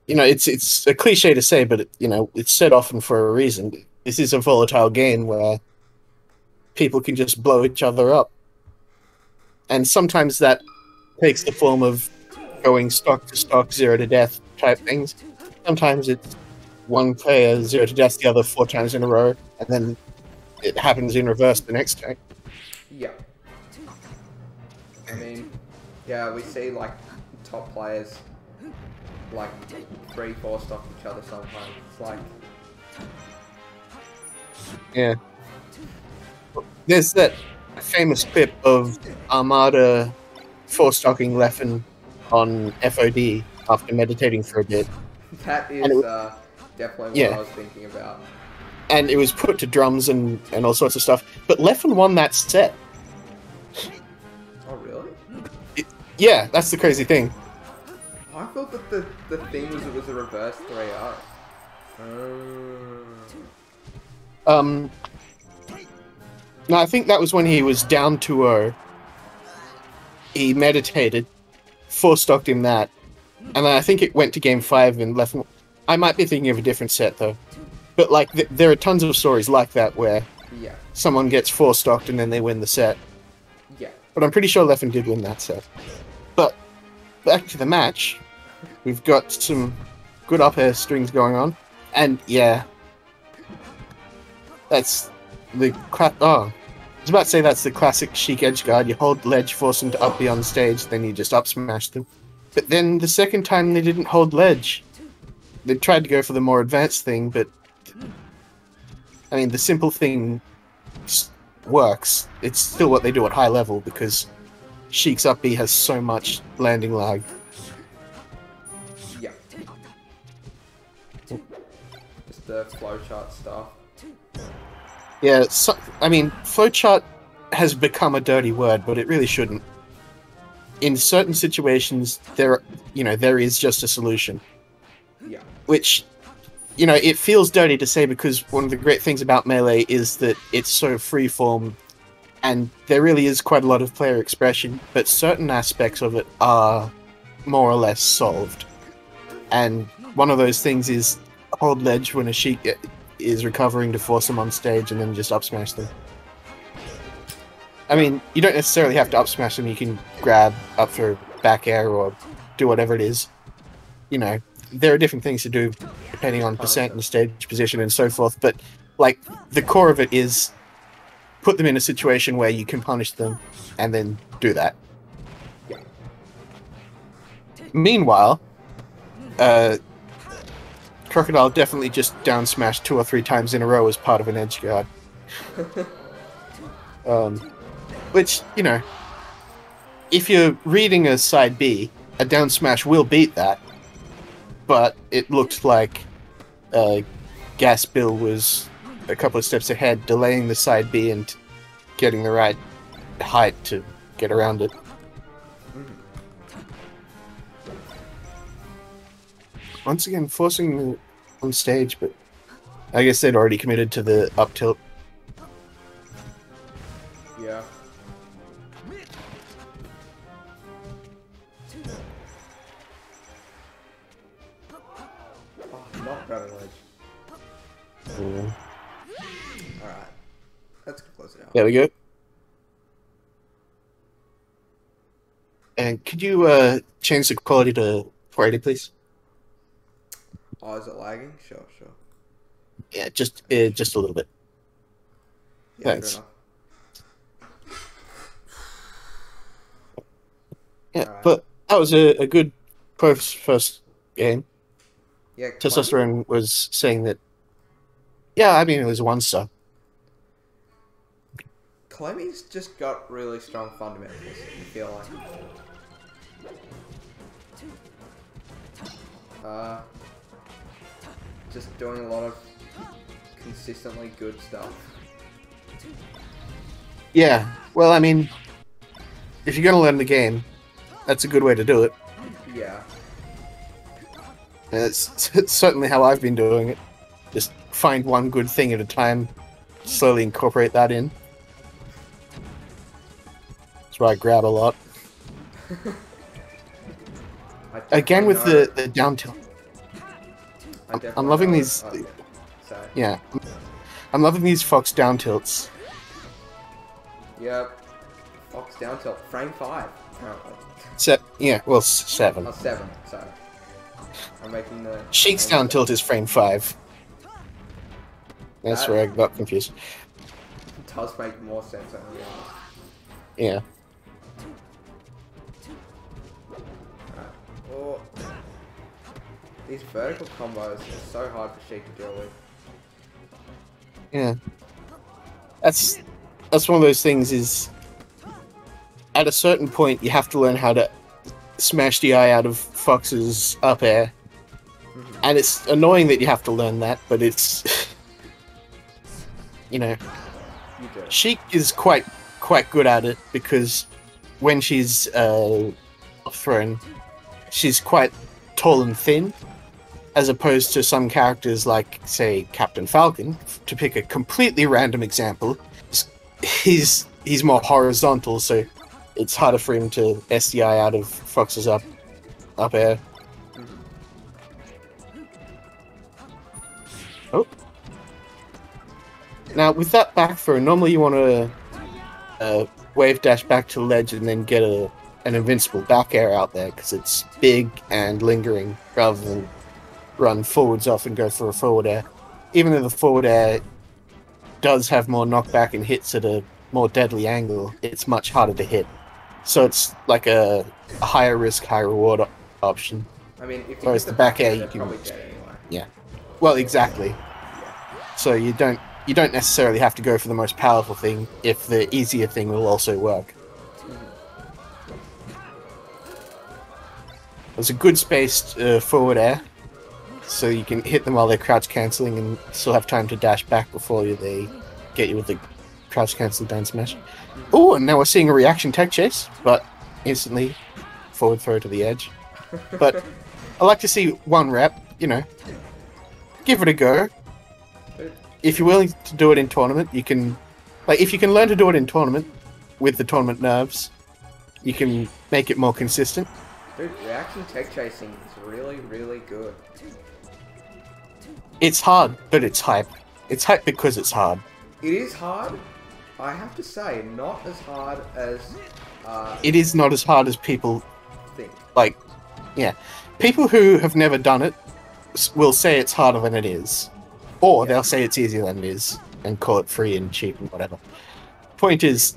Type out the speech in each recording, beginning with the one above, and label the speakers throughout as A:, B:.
A: it's a cliche to say, but it's said often for a reason. This is a volatile game where people can just blow each other up, and sometimes that takes the form of going stock to stock, zero to death type things. Sometimes it's one player zero to death the other 4 times in a row, and then it happens in reverse the next time.
B: Yeah. I mean, yeah, we see like top players like 3-4 stock each other sometimes. It's like,
A: yeah. There's that famous clip of Armada 4-stocking Leffen on FOD after meditating for a bit.
B: that is definitely what I was thinking about.
A: And it was put to drums and all sorts of stuff. But Leffen won that set.
B: Oh, really?
A: Yeah, that's the crazy thing.
B: I thought that the thing was it was a reverse 3-0.
A: No, I think that was when he was down 2-0. He meditated, 4-stocked him that, and then I think it went to game 5 and Leffen. I might be thinking of a different set though. But like, there are tons of stories like that where someone gets 4-stocked and then they win the set.
B: Yeah.
A: But I'm pretty sure Leffen did win that set. But back to the match, we've got some good up air strings going on, and yeah, that's the I was about to say that's the classic Sheik edge guard. You hold ledge, force them to up B on stage, then you just up smash them. But then the second time they didn't hold ledge. They tried to go for the more advanced thing, but I mean, the simple thing works. It's still what they do at high level because Sheik's up B has so much landing lag.
B: Yeah. Just the flowchart stuff.
A: Yeah, I mean, flowchart has become a dirty word, but it really shouldn't. In certain situations, there is just a solution.
B: Yeah.
A: Which, it feels dirty to say because one of the great things about Melee is that it's so freeform, and there really is quite a lot of player expression, but certain aspects of it are more or less solved. And one of those things is hold ledge when a Sheik is recovering to force them on stage and then just up smash them. I mean, you don't necessarily have to up smash them, you can grab up throw back air or do whatever it is. There are different things to do depending on percent and stage position and so forth, but like the core of it is put them in a situation where you can punish them and then do that.
B: Yeah.
A: Meanwhile, Crocodile definitely just down smashed 2 or 3 times in a row as part of an edge guard. Which, if you're reading a side B, a down smash will beat that, but it looked like Gas Bill was a couple of steps ahead, delaying the side B and getting the right height to get around it. Once again, forcing the on stage, but I guess they'd already committed to the up tilt.
B: Yeah. Oh, not grabbing ledge.
A: Yeah.
B: Alright. Let's close it out.
A: There we go. And could you change the quality to 480, please?
B: Oh, is it lagging? Sure.
A: Yeah, just a little bit.
B: Yeah,
A: Thanks. Yeah,
B: Alright.
A: but that was a good first game.
B: Yeah,
A: Testosterone was saying that, yeah, I mean, it was 1-star.
B: Clemmy's just got really strong fundamentals, I feel like. Just doing a lot of consistently good stuff.
A: Yeah, well, I mean, if you're gonna learn the game, that's a good way to do it.
B: Yeah.
A: And it's certainly how I've been doing it. Just find one good thing at a time, slowly incorporate that in. That's why I grab a lot. Again with the down tilt. I'm loving these.
B: Okay. So.
A: Yeah, I'm loving these Fox down tilts.
B: Yep. Fox down tilt. Frame 5, apparently.
A: Yeah, well, 7.
B: Oh, 7, sorry. I'm making the...
A: Sheik's down tilt is frame 5. That's where I got confused.
B: It does make more sense, to be honest.
A: Yeah.
B: Right. Oh. These vertical combos are so hard for Sheik to deal with.
A: Yeah. That's one of those things is... At a certain point, you have to learn how to smash the eye out of Fox's up air. And it's annoying that you have to learn that, but it's... you know... Sheik is quite good at it, because when she's thrown, she's quite tall and thin, as opposed to some characters like, say, Captain Falcon, to pick a completely random example. He's more horizontal, so it's harder for him to SDI out of Fox's up air. Oh. Now, with that back throw, normally you want to wave dash back to ledge and then get an invincible back air out there, because it's big and lingering, rather than run forwards off and go for a forward air. Even though the forward air does have more knockback and hits at a more deadly angle, it's much harder to hit. So it's like a higher risk, high reward option.
B: I mean, if you
A: whereas the back air, you can...
B: probably get it anyway.
A: Yeah. Well, exactly. So you don't necessarily have to go for the most powerful thing if the easier thing will also work. There's a good spaced forward air, so you can hit them while they're crouch cancelling and still have time to dash back before they get you with the crouch cancel down smash. Oh, and now we're seeing a reaction tech chase, but instantly forward throw to the edge. But I like to see one rep, you know, give it a go. If you're willing to do it in tournament, you can... Like, if you can learn to do it in tournament, with the tournament nerves, you can make it more consistent.
B: Dude, reaction tech chasing is really, really good.
A: It's hard, but it's hype. It's hype because it's hard.
B: It is hard. I have to say, not as hard as...
A: it is not as hard as people
B: think.
A: Like, yeah. People who have never done it will say it's harder than it is. Or they'll say it's easier than it is, and call it free and cheap and whatever. Point is,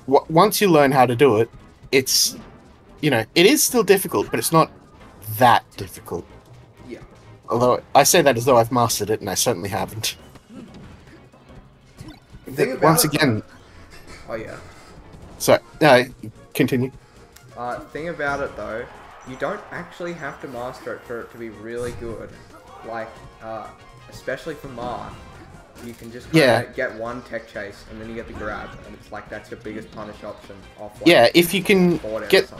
A: once you learn how to do it, it's, you know, it is still difficult, but it's not that difficult.
B: Yeah.
A: Although, I say that as though I've mastered it, and I certainly haven't. Once again...
B: Oh, yeah.
A: So, continue.
B: Thing about it, though, you don't actually have to master it for it to be really good. Like, especially for Marth, you can just get one tech chase, and then you get the grab, and it's like that's your biggest punish option off. Like,
A: yeah, if you can get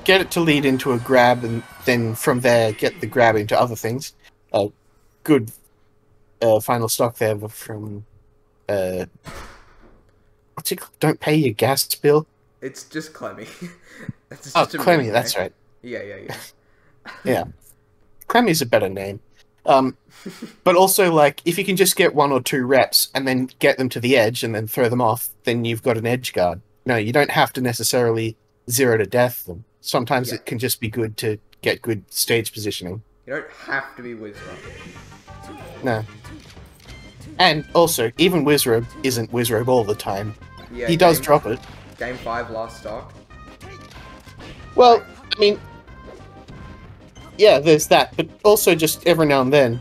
A: it to lead into a grab, and then from there get the grab into other things. Good final stock there from what's it called? Don't pay your gas bill.
B: It's just Clemmy. It's
A: just Clemmy, that's right.
B: Yeah.
A: Yeah, Clemmy's a better name. But also, like, if you can just get 1 or 2 reps and then get them to the edge and then throw them off, then you've got an edge guard. No, you don't have to necessarily 0 to death them. Sometimes it can just be good to get good stage positioning.
B: You don't have to be Wizrob.
A: No. And also, even Wizrob isn't Wizrob all the time. Yeah, he does drop it.
B: Game 5 last stock.
A: Well, I mean... Yeah, there's that, but also just every now and then,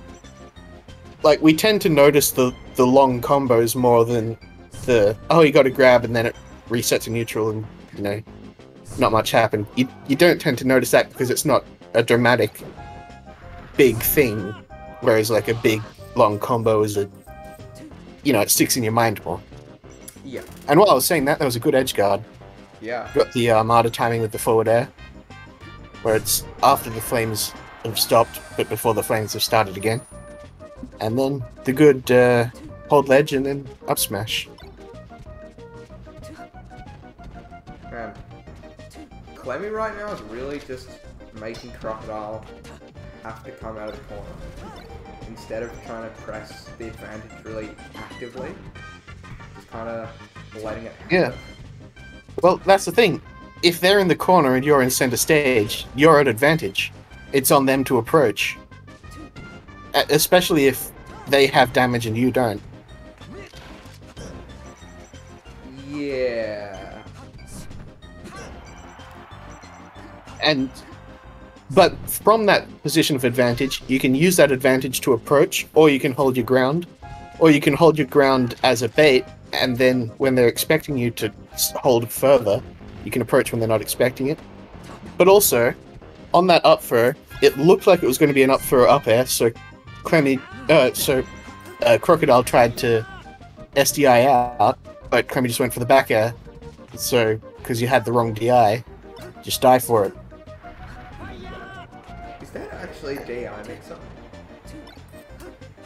A: like, we tend to notice the long combos more than the, oh, you got to grab and then it resets to neutral and, you know, not much happened. You don't tend to notice that because it's not a dramatic, big thing, whereas, like, a big, long combo is a, you know, it sticks in your mind more.
B: Yeah.
A: And while I was saying that, there was a good edge guard.
B: Yeah.
A: Got the Armada timing with the forward air, where it's after the flames have stopped, but before the flames have started again. And then the good hold ledge and then up smash.
B: Clemmy right now is really just making Crocodile have to come out of the corner. Instead of trying to press the advantage really actively, just kind of letting it happen.
A: Yeah. Well, that's the thing. If they're in the corner and you're in center stage, you're at advantage. It's on them to approach. Especially if they have damage and you don't.
B: Yeah.
A: But from that position of advantage, you can use that advantage to approach, or you can hold your ground, or you can hold your ground as a bait, and then when they're expecting you to hold further, you can approach when they're not expecting it. But also, on that up throw, it looked like it was going to be an up throw up air, so Crocodile tried to SDI out, but Clemmy just went for the back air. So, because you had the wrong DI, just die for it.
B: Is that actually a DI mix-up?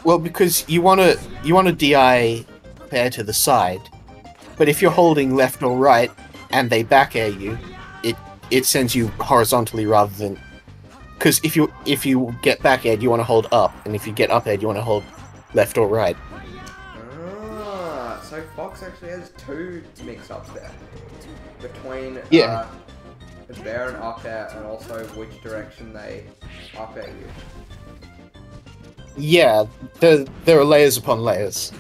A: Well, because you want to DI pair to the side, but if you're holding left or right and they back air you, it sends you horizontally rather than. Because if you get back aired, you want to hold up, and if you get up aired, you want to hold left or right.
B: Ah, so Fox actually has two mix-ups there between
A: Yeah.
B: the bear and up air, and also which direction they up air you.
A: Yeah, there are layers upon layers.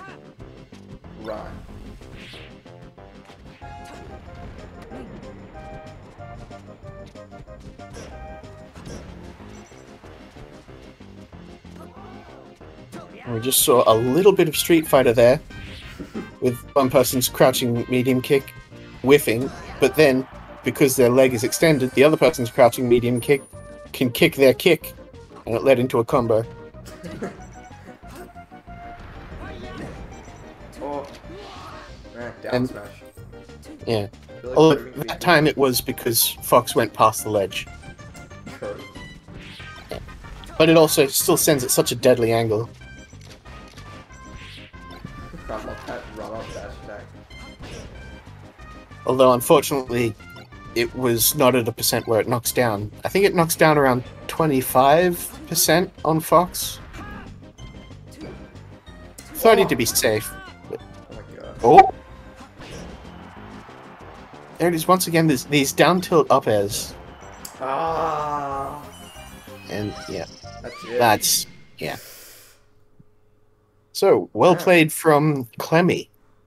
B: Right.
A: We just saw a little bit of Street Fighter there, with one person's crouching medium kick whiffing, but then, because their leg is extended, the other person's crouching medium kick can kick their kick, and it led into a combo.
B: Oh, man, down
A: And-
B: smash.
A: Yeah.
B: Really
A: Although
B: proving to be
A: that time it was because Fox went past the ledge.
B: true.
A: But it also still sends at such a deadly angle.
B: Run up dash attack.
A: Although, unfortunately, it was not at a percent where it knocks down. I think it knocks down around 25% on Fox. 30 to be safe.
B: Oh my god.
A: Oh! There it is once again, there's these down tilt up airs.
B: Ah,
A: And yeah,
B: that's it.
A: yeah. So, well
B: Yeah.
A: played from Clemmy.